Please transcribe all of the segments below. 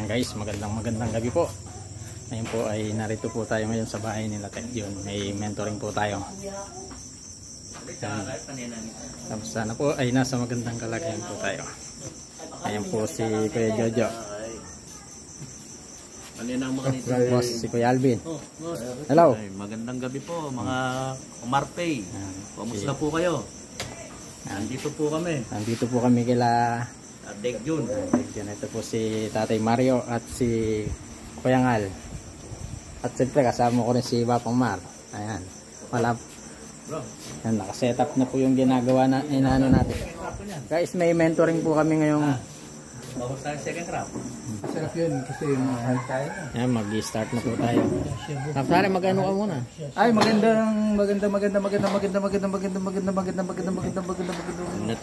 Ayan guys, magandang gabi po. Ngayon po ay narito po tayo ngayon sa bahay nila Ted John. May mentoring po tayo. Tapos sana po ay nasa magandang kalagayan po tayo. Ayan po si Kuya Jojo. Boss, si Kuya Alvin. Hello. Magandang gabi po mga Umarpay. Kamusta po kayo? Nandito po kami. Nandito po kami kila Ted John. Ito po si Tatay Mario at si Kuya Ngal. At siyempre kasama ko rin si Bapang Mar. Ayan. Wala. Ayan, nakasetup na po yung ginagawa na inaano natin. Guys, may mentoring po kami ngayong Bawas tayo second crop. Masarap yun kasi mahal tayo. ayan, mag-start na po tayo. Kapsari, mag-ano ka muna? Ay, maganda.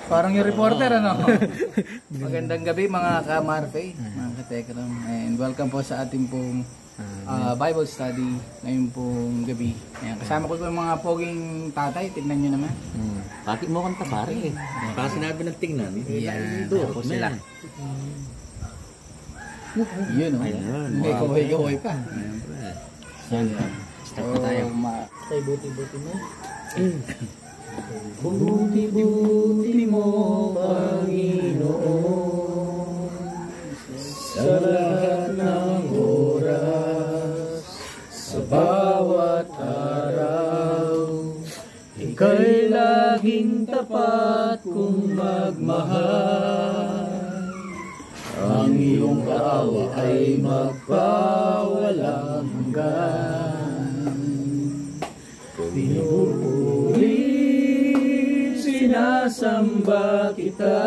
Parang yung reporter, ano? Magandang gabi mga ka-Marfay, mga ka-Tekram. And welcome po sa ating pong Bible study ngayong pong gabi. Ayan, kasama ko po yung mga poging tatay. Tignan nyo naman. Bakit mo kanta pare? Baka sinabi ng tingnan. Ayan, po sila. Yun, o. May kahoy-kahoy pa. Ayan, start na tayo. Tay, buti-buti mo. Buti-buti mo, Panginoon, sa lahat ng oras, sa bawat araw, ika'y laging tapat kung magmahal. Ang iyong kaawa ay magpawalang hanggan. Pinupuri, sinasamba kita,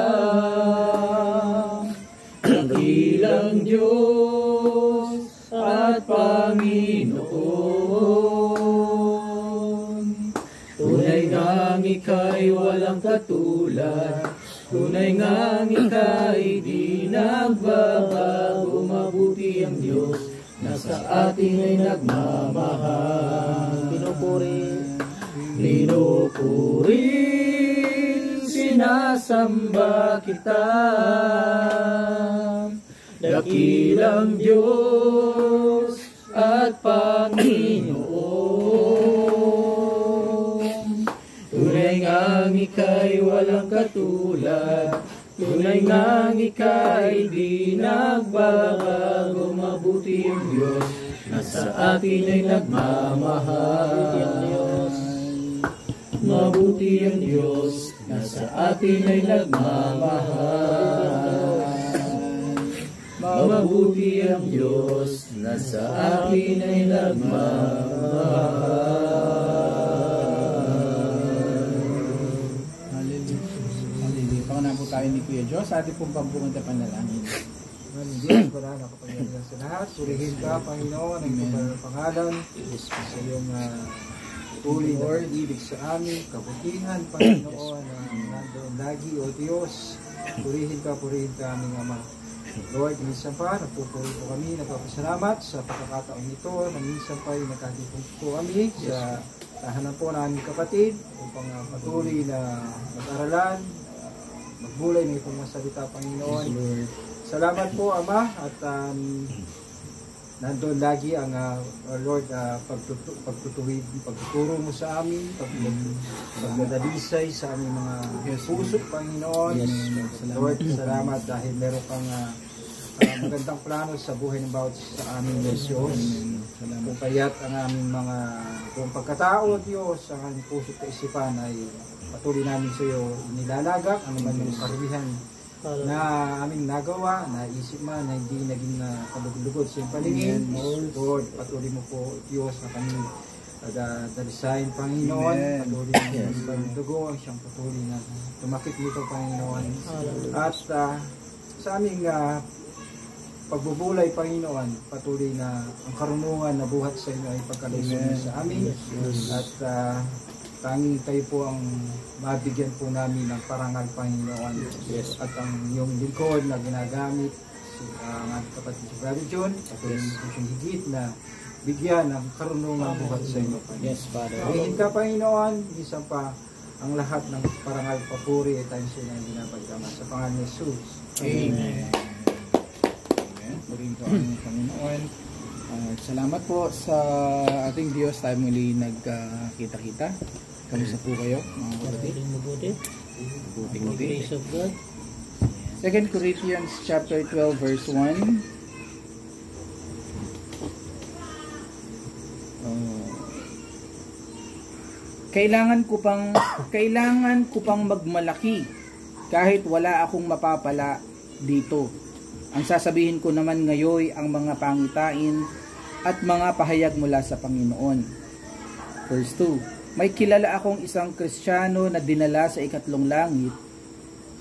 dakilang Diyos at Panginoon. Tunay ngang ika'y walang katulad, tunay ngang ika'y di nagbabago. Mabuti ang Diyos na sa ating ay nagmamahal. Pinupuri, sinasamba kita, dakilang Diyos at Panginoon. Tunay ngang ika'y walang katulad, tunay ngang ika'y di nagbabago. Mabuti ang Diyos na sa atin ay nagmamahal. Mabuti ang Diyos na sa atin ay nagmamahal. Mabuti ang Diyos na sa atin ay nagmamahal. Hallelujah. Pangalan po tayo ni Kuya Diyos sa ating pong pambungad na panalangin. Diyos, wala na kapangyarihan sa lahat. Purihin ka, Panginoon, ang pangalan sa iyong Holy Lord, ibig sa amin, kabutihan, Panginoon, nandoon lagi, O Diyos. Purihin ka, aming Ama. Lord, minsan pa, nagpupuri po kami, nagpapasalamat sa pagkakataon ito, na minsan pa ay nakatipong po kami sa tahanan po ng aming kapatid, upang patuloy na mag-aralan, magbulay ng itong masalita, Panginoon. Salamat po, Ama, at nandoon lagi ang Lord, pagtuturo mo sa amin, pagmadalisay sa aming mga puso, Panginoon. Lord, salamat dahil meron kang magandang plano sa buhay ng bawat sa amin, Diyos. Kung kaya't ang aming mga kung pagkatao, Diyos, ang aming puso at isipan ay patuloy namin sa iyo nilalagak, ano man yung karulihan na aming nagawa, naisip man na hindi naging kalugod sa iyong paningin. Lord, patuloy mo po, Diyos, na kami dalisayin, Panginoon. Patuloy na ang dugo, ang siyang patuloy na tumakip nito, Panginoon. At sa aming pagbubulay, Panginoon, patuloy na ang karunungan na buhat sa inyo ay pagkalusun sa amin. At tanging kayo po ang mabigyan po namin ng parangal, Panginoon. At ang iyong lingkod na ginagamit ang ating kapatid si Brother John, at yung higit na bigyan ng karunungan buhat sa inyo, Panginoon. Yes, Father. Purihin ka, Panginoon, isang pa ang lahat ng parangal, papuri at tayo sa inang ginapagkama sa pangalan ni Jesus. Amen. Amen. papurihin po ang Panginoon. Salamat po sa ating Diyos tayo muli nagkita-kita. Kamusta po kayo mga kapatid? Mabuting Grace of God. 2 Corinthians chapter 12 verse 1. Kailangan ko pang magmalaki kahit wala akong mapapala dito. Ang sasabihin ko naman ngayon ang mga pangitain at mga pahayag mula sa Panginoon. Verse 2. May kilala akong isang Kristiyano na dinala sa ikatlong langit,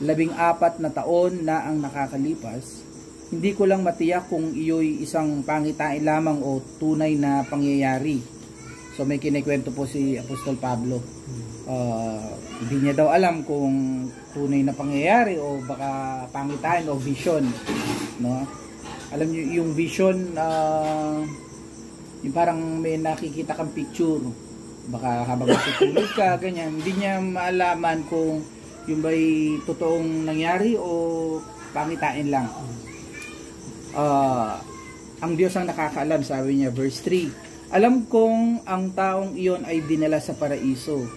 14 na taon na ang nakakalipas. Hindi ko lang matiyak kung iyo'y isang pangitain lamang o tunay na pangyayari. So may kinikwento po si Apostol Pablo. Hindi niya daw alam kung tunay na pangyayari o baka pangitain o vision, no? Alam niyo yung vision, yung parang may nakikita kang picture, baka habang tutulog ka ganyan, hindi niya maalaman kung yung ba'y totoong nangyari o pangitain lang. Ang Diyos ang nakakaalam, sabi niya verse 3. Alam kong ang taong iyon ay dinala sa paraiso.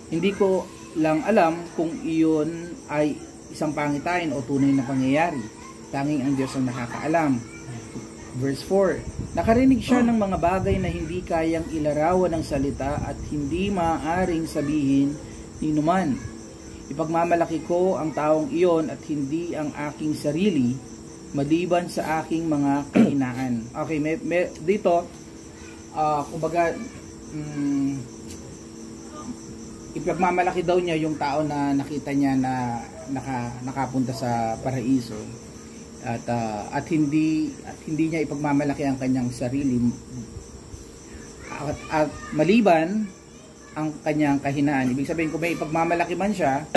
Hindi ko lang alam kung iyon ay isang pangitain o tunay na pangyayari. Tanging ang Diyos ang nakakaalam. Verse 4. Nakarinig siya ng mga bagay na hindi kayang ilarawan ng salita at hindi maaaring sabihin ni numan. Ipagmamalaki ko ang taong iyon at hindi ang aking sarili, maliban sa aking mga kahinaan. Okay, dito, kumbaga, ipagmamalaki daw niya yung tao na nakita niya na nakapunta sa paraiso at hindi niya ipagmamalaki ang kanyang sarili at maliban ang kanyang kahinaan. Ibig sabihin, kung may ipagmamalaki man siya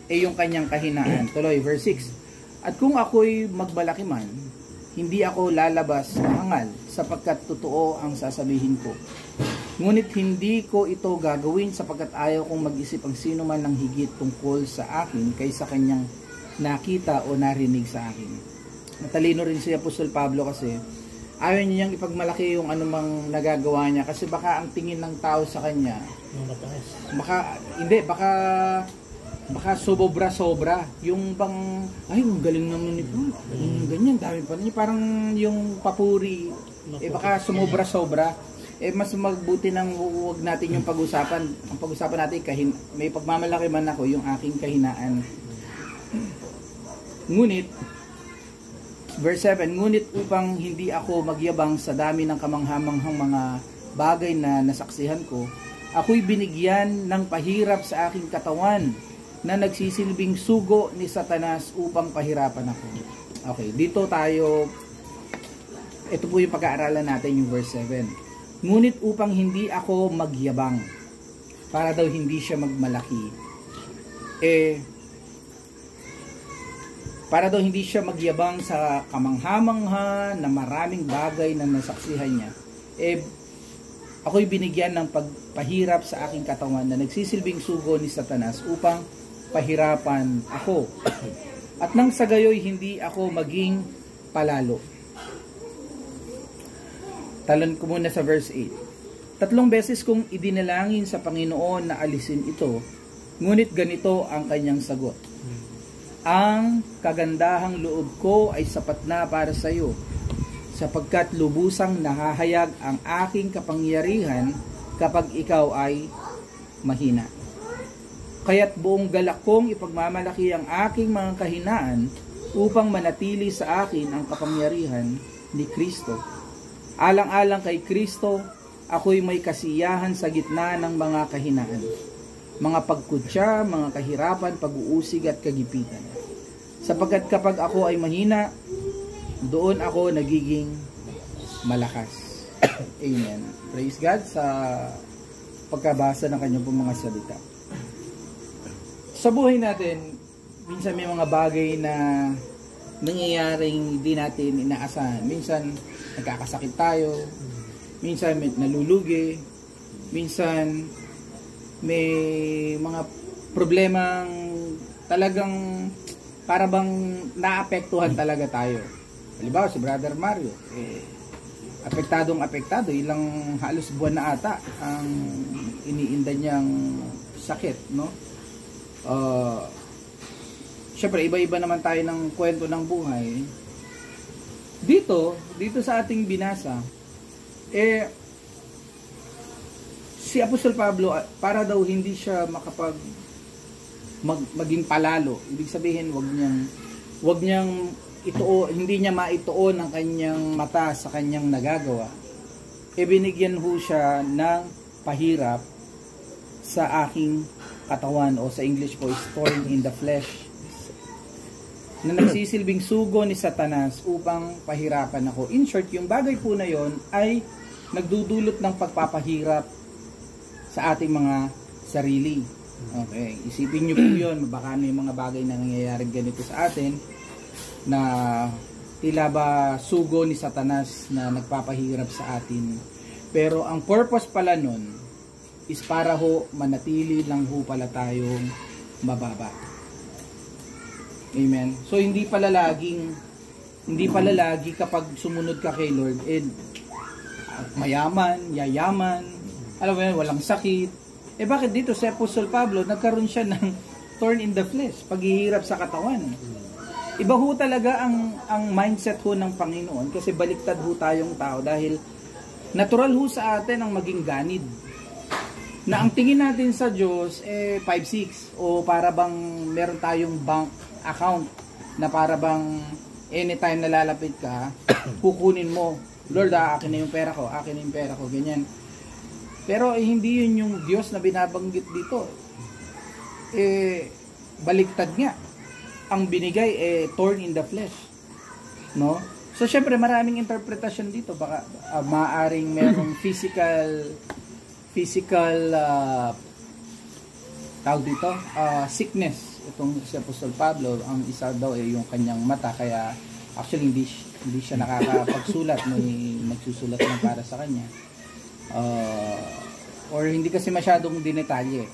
yung kanyang kahinaan. Tuloy, verse 6. At kung ako'y magmalaki man, hindi ako lalabas ng hangal sapagkat totoo ang sasabihin ko. Ngunit hindi ko ito gagawin sapagkat ayaw kong mag-isip ang sino man ng higit tungkol sa akin kaysa kanyang nakita o narinig sa akin. Matalino rin si Apostol Pablo kasi ayaw niyang ipagmalaki yung anumang nagagawa niya kasi baka ang tingin ng tao sa kanya baka sobra-sobra. Yung bang, ay, ang galing naman ni Paul. Ganyan, dami pa niya. Parang yung papuri, baka sumobra-sobra. Mas magbuti nang huwag natin yung pag-usapan. Ang pag-usapan natin, may pagmamalaki man ako, yung aking kahinaan. Ngunit, verse 7, ngunit upang hindi ako magyabang sa dami ng kamanghamanghang mga bagay na nasaksihan ko, ako'y binigyan ng pahirap sa aking katawan na nagsisilbing sugo ni Satanas upang pahirapan ako. Okay, dito tayo, ito po yung pag-aaralan natin, yung verse 7. Ngunit upang hindi ako magyabang, para daw hindi siya magmalaki, para daw hindi siya magyabang sa kamangha-mangha na maraming bagay na nasaksihan niya, ako'y binigyan ng pagpahirap sa aking katawan na nagsisilbing sugo ni Satanas upang pahirapan ako. At nang sa gayoy hindi ako maging palalo. Talon ko muna sa verse 8. 3 beses kong idinalangin sa Panginoon na alisin ito, ngunit ganito ang kanyang sagot. Ang kagandahang loob ko ay sapat na para sa iyo, sapagkat lubusang nahahayag ang aking kapangyarihan kapag ikaw ay mahina. Kaya't buong galak kong ipagmamalaki ang aking mga kahinaan upang manatili sa akin ang kapangyarihan ni Kristo. Alang-alang kay Kristo, ako'y may kasiyahan sa gitna ng mga kahinaan, mga pagkutya, mga kahirapan, pag-uusig at kagipitan. Sapagkat kapag ako ay mahina, doon ako nagiging malakas. Amen. Praise God sa pagkabasa ng kanyang mga salita. Sa buhay natin, minsan may mga bagay na nangyayaring hindi natin inaasahan. Minsan nagkakasakit tayo, minsan may nalulugi, minsan may mga problemang talagang para bang naapektuhan talaga tayo. halimbawa si Brother Mario, apektado, ilang halos buwan na ata ang iniinda niyang sakit, no? Syempre, iba-iba naman tayo ng kwento ng buhay. Dito sa ating binasa, si Apostol Pablo, para daw hindi siya maging palalo, ibig sabihin, wag niyang hindi niya maituon ang kanyang mata sa kanyang nagagawa, binigyan ho siya ng pahirap sa aking katawan, o sa English po is thorn in the flesh, na nagsisilbing sugo ni Satanas upang pahirapan ako. In short, yung bagay po na yon ay nagdudulot ng pagpapahirap sa ating mga sarili. Okay, isipin niyo po yun, baka may mga bagay na nangyayari ganito sa atin, na tila ba sugo ni Satanas na nagpapahirap sa atin. Pero ang purpose pala nun is para ho manatili lang ho pala tayong mababa. Amen. So hindi pala lagi kapag sumunod ka kay Lord, mayaman, yayaman, alam mo yan, walang sakit. Bakit dito si Apostol Pablo nagkaroon siya ng thorn in the flesh, paghihirap sa katawan? Iba ho talaga ang mindset ho ng Panginoon, kasi baliktad ho tayong tao, dahil natural ho sa atin ang maging ganid. Na ang tingin natin sa Diyos 5-6, o para bang meron tayong bank account na para bang anytime nalalapit ka, kukunin mo, Lord, akin na yung pera ko, ganyan. Pero hindi yun yung Diyos na binabanggit dito. Baliktad nga. Ang binigay thorn in the flesh, no? So syempre maraming interpretation dito, baka maaring merong physical tawag dito, sickness itong si Apostol Pablo. Ang isa daw yung kanyang mata, kaya actually hindi siya nakakapagsulat, may nagsusulat na para sa kanya, or hindi kasi masyadong dinetalye.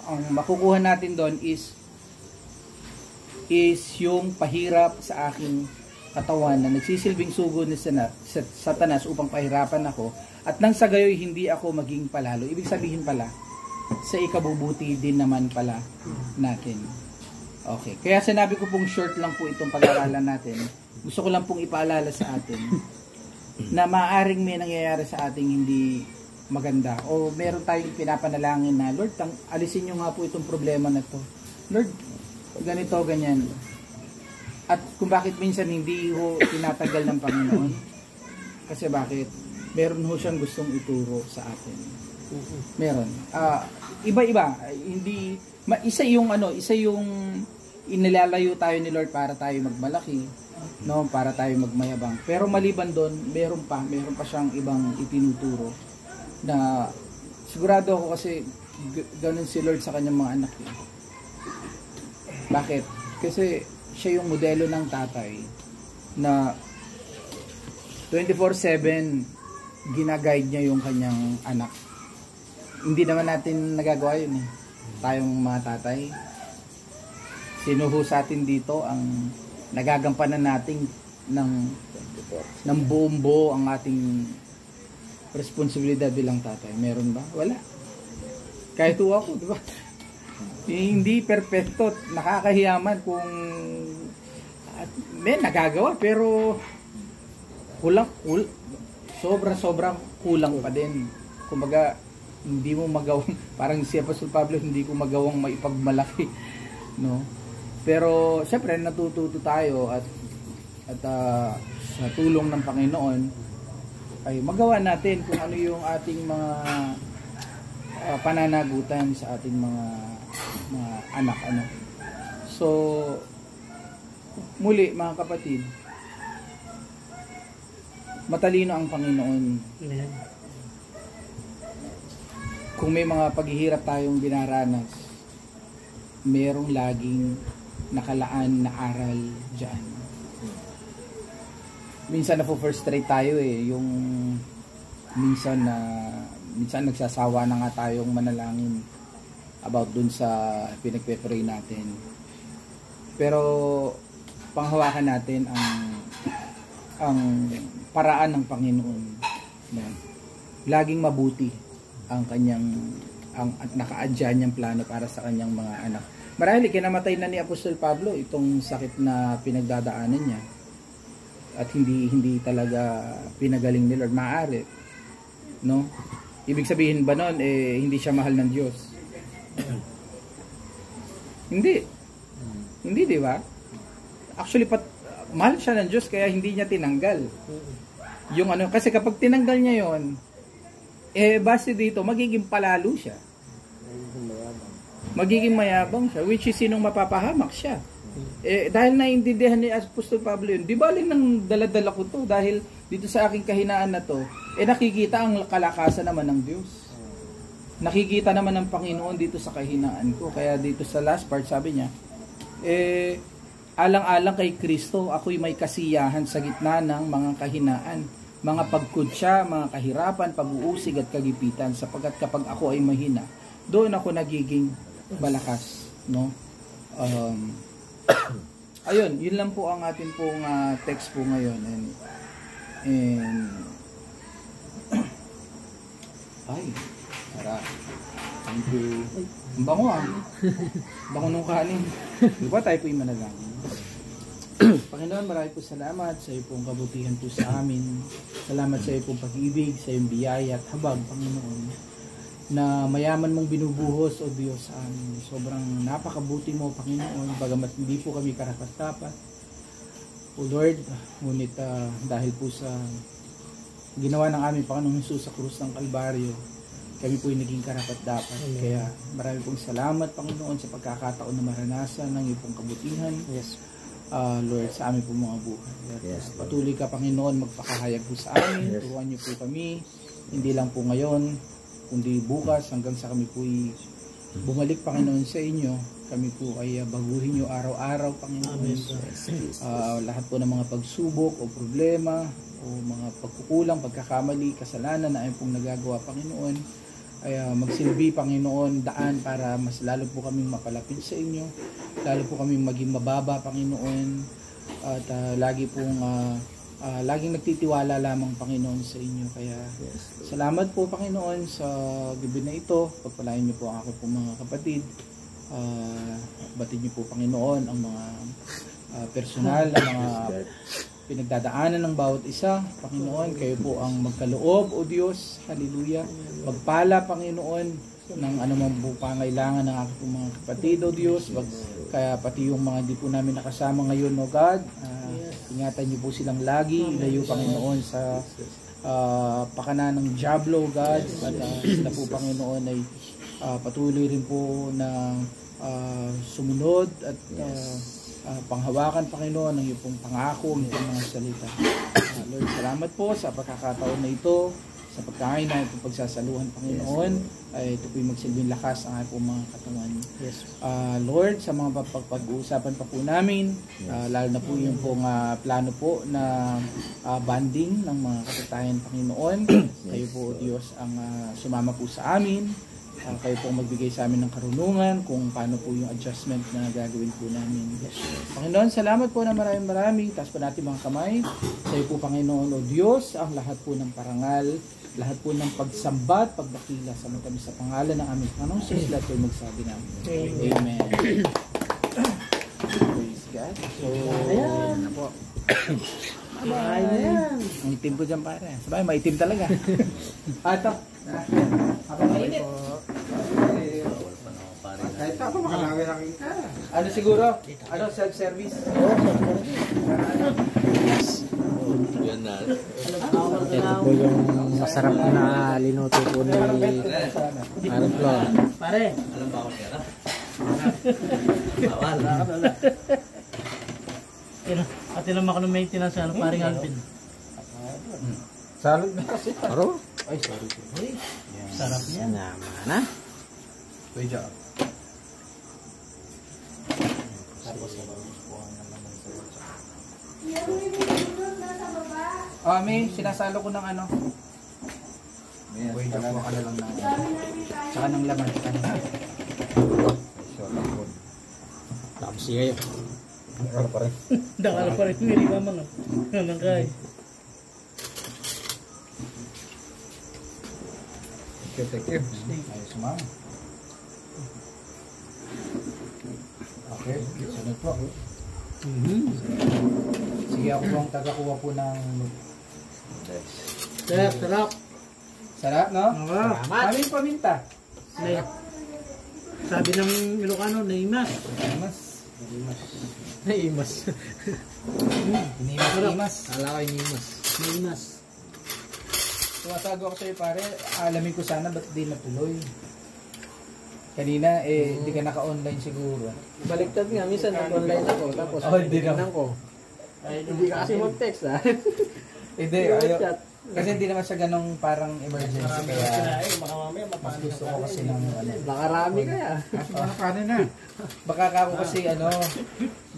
Ang makukuha natin doon is yung pahirap sa aking katawan na nagsisilbing sugo ni Satanas upang pahirapan ako, at nang sa gayoy hindi ako maging palalo. Ibig sabihin pala, sa ikabubuti din naman pala natin. Okay, kaya sinabi ko pong short lang po itong pag-aaralan natin. Gusto ko lang pong ipaalala sa atin na maaaring may nangyayari sa ating hindi maganda, o meron tayong pinapanalangin na, Lord, alisin nyo nga po itong problema na to, Lord, ganito, ganyan. At kung bakit minsan hindi ho tinatagal ng Panginoon, kasi bakit? Meron ho siyang gustong ituro sa atin. Meron. Iba-iba. Hindi, isa yung inilalayo tayo ni Lord para tayo magmalaki, no, para tayo magmayabang. Pero maliban doon, meron pa siyang ibang itinuturo na sigurado ako, kasi ganun si Lord sa kanyang mga anak. Bakit? Kasi siya yung modelo ng tatay na 24/7 ginaguide niya yung kanyang anak. Hindi naman natin nagagawa yun tayong mga tatay. Sino ho sa atin dito ang nagagampanan natin ng buong buo ang ating responsibilidad bilang tatay? Meron ba? Wala. Kahit ako, di ba? Hindi perfecto, nakakahiyaman kung may nagagawa, pero sobrang kulang pa din. Kumbaga, hindi mo magawang, parang si Apostol Pablo, hindi ko magawang maipagmalaki, no? Pero syempre natututo tayo at sa tulong ng Panginoon ay magawa natin kung ano yung ating mga pananagutan sa ating mga anak, ano. So muli mga kapatid, matalino ang Panginoon. Kung may mga paghihirap tayong dinaranas, merong laging nakalaan na aral dyan. Minsan na-frustrate tayo yung minsan nagsasawa na nga tayong manalangin about dun sa pinagpe-pray natin. Pero panghawakan natin ang paraan ng Panginoon na laging mabuti ang kanyang ang nakaadya niyang plano para sa kanyang mga anak. Marahil kinamatay na ni Apostol Pablo itong sakit na pinagdadaanan niya at hindi talaga pinagaling ni Lord. Maaari, no? Ibig sabihin ba noon hindi siya mahal ng Diyos? Hindi, di ba? Actually mahal siya ng Diyos kaya hindi niya tinanggal. Yung kasi kapag tinanggal niya 'yon, base dito magiging palalo siya. Magiging mayabang siya, which is sinong mapapahamak siya. Dahil naiintindihan ni Apostol Pablo yun, di baling nang daladala ko to dahil dito sa aking kahinaan na to, nakikita ang kalakasan naman ng Diyos. Nakikita naman ng Panginoon dito sa kahinaan ko. Kaya dito sa last part sabi niya, alang-alang kay Kristo, ako'y may kasiyahan sa gitna ng mga kahinaan, mga pagkudya, mga kahirapan, pag-uusig at kagipitan, sapagkat kapag ako ay mahina, doon ako nagiging malakas, no? Ayun, yun lang po ang atin pong text po ngayon. And ay, tara. Thank you. Ang bango bango nung kanin. Di ba tayo po yung manalangin? Panginoon, marami po salamat sa iyo pong kabutihan po sa amin. Salamat sa iyo pong pag-ibig, sa iyong biyaya at habag, Panginoon, na mayaman mong binubuhos, O Diyos, sa amin. Sobrang napakabuti mo, Panginoon, bagamat hindi po kami karapat-dapat. O Lord, ngunit dahil po sa ginawa ng aming Panginoong Hesus sa krus ng Kalbaryo, kami po ay naging karapat-dapat. Kaya marami pong salamat, Panginoon, sa pagkakataon na maranasan ng iyong pong kabutihan. Yes. Lord, sa amin po mga buhay. Yes, patuloy ka, Panginoon, magpakahayag po sa amin. Yes. Turuan niyo po kami, hindi lang po ngayon, kundi bukas hanggang sa kami po ay bumalik, Panginoon, sa inyo. Kami po ay baguhin niyo araw-araw, Panginoon. Lahat po ng mga pagsubok o problema o mga pagkukulang, pagkakamali, kasalanan na ay pong nagagawa, Panginoon, ay magsilbi, Panginoon, daan para mas lalo po kaming mapalapit sa inyo, lalo po kaming maging mababa, Panginoon, at lagi pong laging nagtitiwala lamang, Panginoon, sa inyo. Kaya salamat po, Panginoon, sa gabi na ito. Pagpalain niyo po ang aking pong mga kapatid. Batid niyo po, Panginoon, ang mga personal na mga pinagdadaanan ng bawat isa, Panginoon. Kayo po ang magkaloob, O Diyos. Hallelujah. Magpala, Panginoon, ng anumang po pangailangan ng aking mga kapatid, O Diyos. Kaya pati yung mga hindi po namin nakasama ngayon, O God, ingatan niyo po silang lagi. Ilayo, Panginoon, sa pakana ng Diablo, God. At sila po, Panginoon, ay patuloy rin po na sumunod at panghawakan, Panginoon, ng iyong pong pangako, ng iyong mga salita. Lord, salamat po sa pagkakataon na ito, sa pagkain na itong pagsasaluhan, Panginoon, ay ito po yung magsilbing lakas ang ating mga katawan. Yes. Lord, sa mga pag-uusapan pa po namin, lalo na po yung pong plano po na banding ng mga kapatayan, Panginoon. Kayo po, Diyos, ang sumama po sa amin. Kayo po magbigay sa amin ng karunungan kung paano po yung adjustment na gagawin po namin. Yes. Panginoon, salamat po na maraming. Taas po natin mga kamay. Sa iyo po, Panginoon, O Diyos, ang lahat po ng parangal, lahat po ng pagsambat, pagdakila sa mga sa pangalan ng aming Panginoon Jesus, lahat po magsabi namin. Amen. Praise God. So, ayan po. Ayan. Ang itim po dyan, pare. Sabay, maitim talaga. Ato. Habang mainit. Kahit ako makalawin lang kita. Ano siguro? Ano, self-service? Yan na. Ito po yung masarap na linuto po ni Aaron Flo. Pare. Alam ba ako pera? Bawal. At ilang ako ng maintenance ano, paring Alvin. Salud na kasi. Aro? Ay, sorry. Sarap niya. Naman na. Good job. May sinasalo ko ng ano. Wait, ako ka na lang na. Tsaka ng laman. Tapos siya yun. Ano pa rin? Dakala pa rin, hindi ka mga. Hanggang kay. Thank you. Ayos sumama. Okay, sunod po. Sige, ako po ang tagakuha po ng... Sarap, sarap. Sarap, no? Salamat. Paminta. Sabi ng Ilocano, naimas. Naimas. Inimas. Kala ko inimos. Naimas. Tumasago ako sa'yo pare, alamin ko sana ba't di natuloy. Kanina, di ka naka-online siguro. Baliktad nga, minsan nag-online ako, tapos Hindi na. ko. Hindi ka kasi mag-text ah. Hindi, ayaw. Kasi hindi naman siya ganong parang emergency. Kaya Baka mamaya mas gusto ko kasi ng ano. Baka rami kaya. Baka ako kasi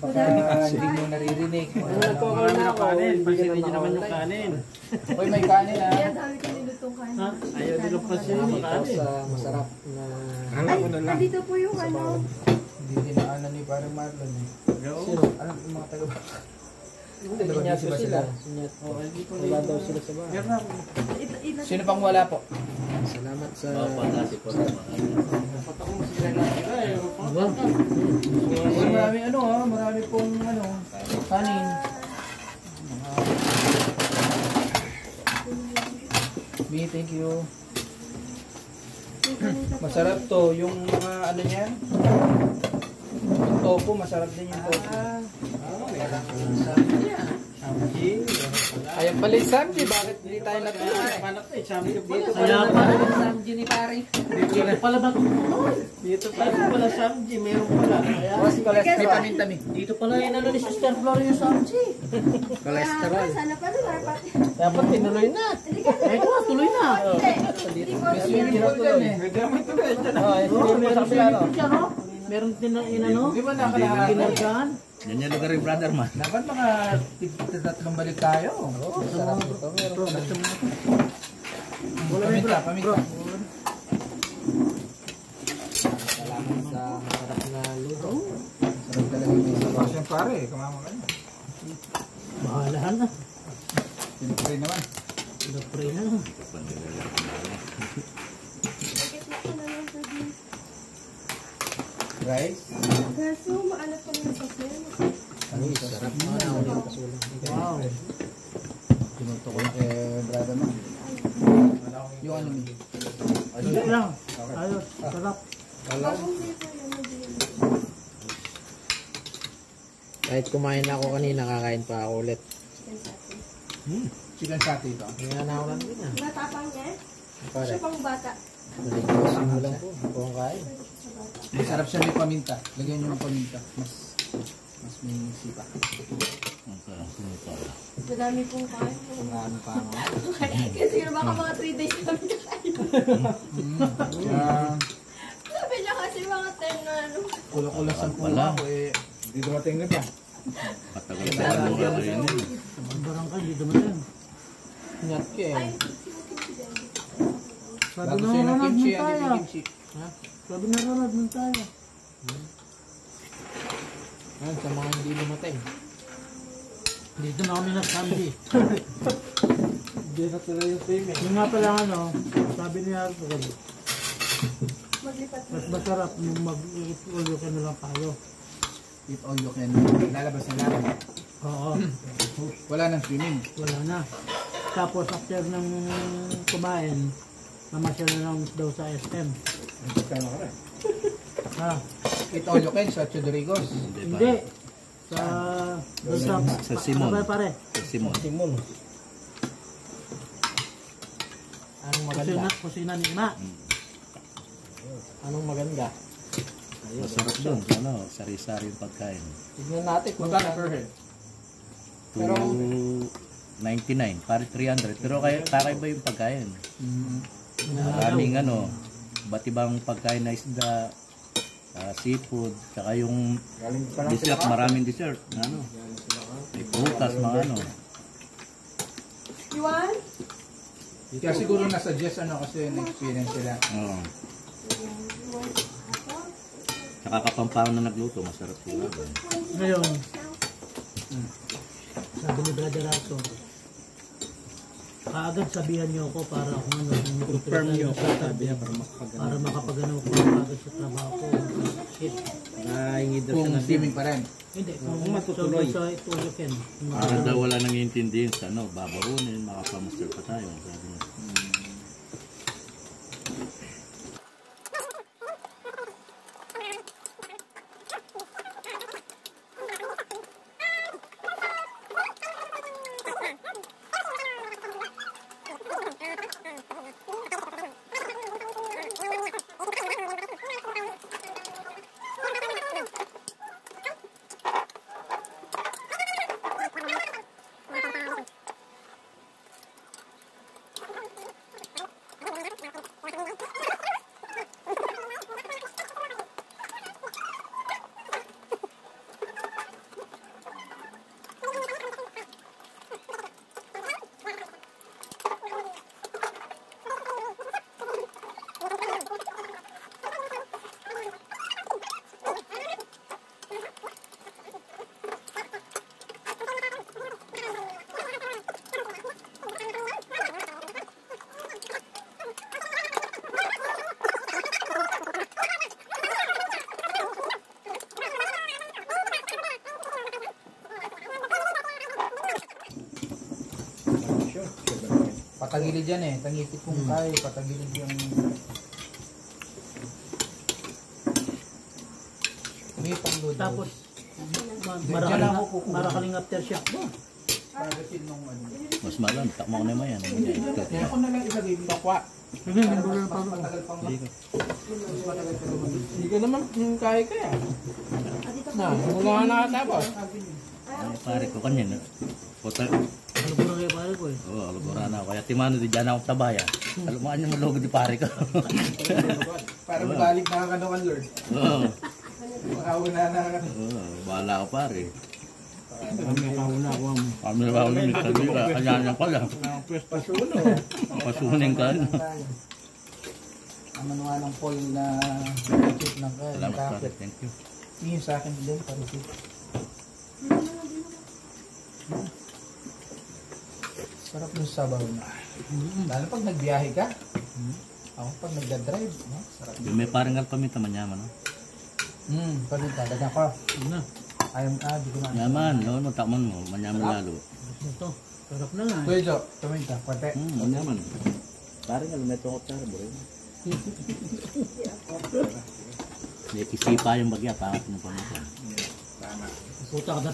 baka hindi mo naririnig. marami na kanin. Pansinin niyo naman yung kanin. Uy, may kanin ah. Kaya dami ko nilutong kanin. Ha? Ayaw din ang pansinin yung kanin. Masarap na... Ay, nandito po yung ano. Hindi dinaanan ni parang Marlon eh. Sino? Alam yung mga taga Hindi niya sila. Wala daw sila sa bahay. Sino pang wala po? Salamat sa... Panasi po. Marami marami pong kanin. Me, thank you. Masarap to, yung mga ano niyan. Yung tofu, masarap din yung tofu. Ayun pala yung Samji, bakit hindi tayo natuloy? Dito pala Samji ni pare. Dito pala ba? Dito pala Samji, meron pala. Kaya, May paminta-mi. dito pala yung ano ni Sister Flor yung Samji. Cholesterol. Sana pa rin, dapat. Dapat tinuloy na. Eh, ko, tuloy na. Hindi ko May swimming pool dyan eh. Meron din na inano. Di ba nakalahat? Ginargaan. Yan yung lugar yung brother man. Dapat mga tatlong balik tayo. Sarap ito. Meron pa. Paminta. Salamat sa masarap na luto. Sarap talaga yung sitwasyon pare, kumama ka na. Mahalahan na. Pinupray naman. Pinapray na. Rice. Kaso, maalat pa rin sa sir. Sarap na. Wow. Pinuto ko lang kay brother mo. Yung ano ni. Ayos lang. Ayos. Sarap. Bagong paper yan, hindi. Kahit kumain ako kanina, kakain pa ako ulit. Chicken satay ito. Kaya na ako lang din ah. Matapang niya. Pare, Siya pang bata. nalikusin mo lang po. Kung kain. Masarap siya may paminta. Lagyan niyo ng paminta. Mas may sipa. Madami pong kain. Ano pa ako. Kasi baka mga 3 days kami kakain. Sabi niya kasi mga 10 na ano. Kulo-kulo sa pula ko eh. Hindi dumating na ba? Patagal sa lugar na yun. Barangay, dito mo yan. Ingat ka eh. Sabi Bago na sa'yo ng nanonood kimchi, mo hindi tayo. may kimchi. Sabi na nanonood mo tayo. Ayun, sa mga hindi lumatay. Dito na kami nag-Samji. Hindi na tuloy yung payment. Yung nga pala ano, sabi ni Arthur, Maglipat na. mas masarap nung mag-ulo ka na lang tayo. Eat all you can. Lalabas na lang. Oo, Wala nang swimming. wala na. Tapos after ng kumain, namasyal na lang daw sa SM. Ha? Eat all you can sa Chodorigos. Hindi. Sa... Sa Simon. Pare. Sa Simon. Anong maganda? Kusina ni Ima. Anong maganda? Masarap doon. Ano, sari-sari yung pagkain. Tignan natin kung Magkano per head? 299, pare 300. Pero kakaiba yung pagkain. Maraming ano, ba't ibang pagkain na isda, seafood, tsaka yung dessert, maraming dessert. Ano, may prutas, mga ano. You want? Kaya siguro nasuggest kasi na-experience sila. Oo. Tsaka Kapampangan na nagluto, masarap sila. Ngayon, sabi ni Brother Rato, kaagad sabihan niyo ako para kung ano, Confirm nyo ako. Sabi niya para makapagano ko kaagad sa trabaho ko. Shit. Nahingi daw siya Kung ng swimming pa rin. Hindi, kung matutuloy. Sa itulokin. Para daw wala nang iintindihin sa ano, babaunin, makapamaster pa tayo. Sabi niya. Patagilid yan eh. Tangipit kong kaya. Patagilid yung... May pangload. Tapos, Diyan ako kukuha. marakaling aftershock mo. Pagatin nung ano. Mas malam, takmo ko naman yan. Kaya ako na lang ilagay yung bakwa. Sige, nandun na pa. Matagal pang Hindi ko. matagal pa naman. Hindi ka naman kaya kaya. Na, mula nga nakatapos. Ay, pare ko kanyan. Puta. Ano po na kayo pare ko eh. Oo, alugura na ako. Kaya timano di dyan akong tabaya. Alumaan niyo malugo di pare ko. Para mabalik na ka ng Lord. Oo. Makauna na. Oo, bahala ko pare. Kami kauna ko ang Kami na ba ako nung nagkabira? Kanya pala. Pasuno. Pasunin ka. Ang manuha ng foil na chip ng Salamat pare. kapit. Thank you. Tingin sa akin din. Para si... Sarap ng sabaw na. Lalo pag nagbiyahe ka. Ako pag nagda-drive. No? Sarap. Yung may parang alpamita manyaman, no? Palita. Dagan ko. Ayaw di ko na. Yaman, no? No, takman mo. Manyaman lalo. Ito, sarap na nga. Kuya Jo, tumingin ka. Kwante. Manyaman. Parang alumeto ko tsara, bro. May kisipa yung bagya, pangat mo pa nito. Puta ka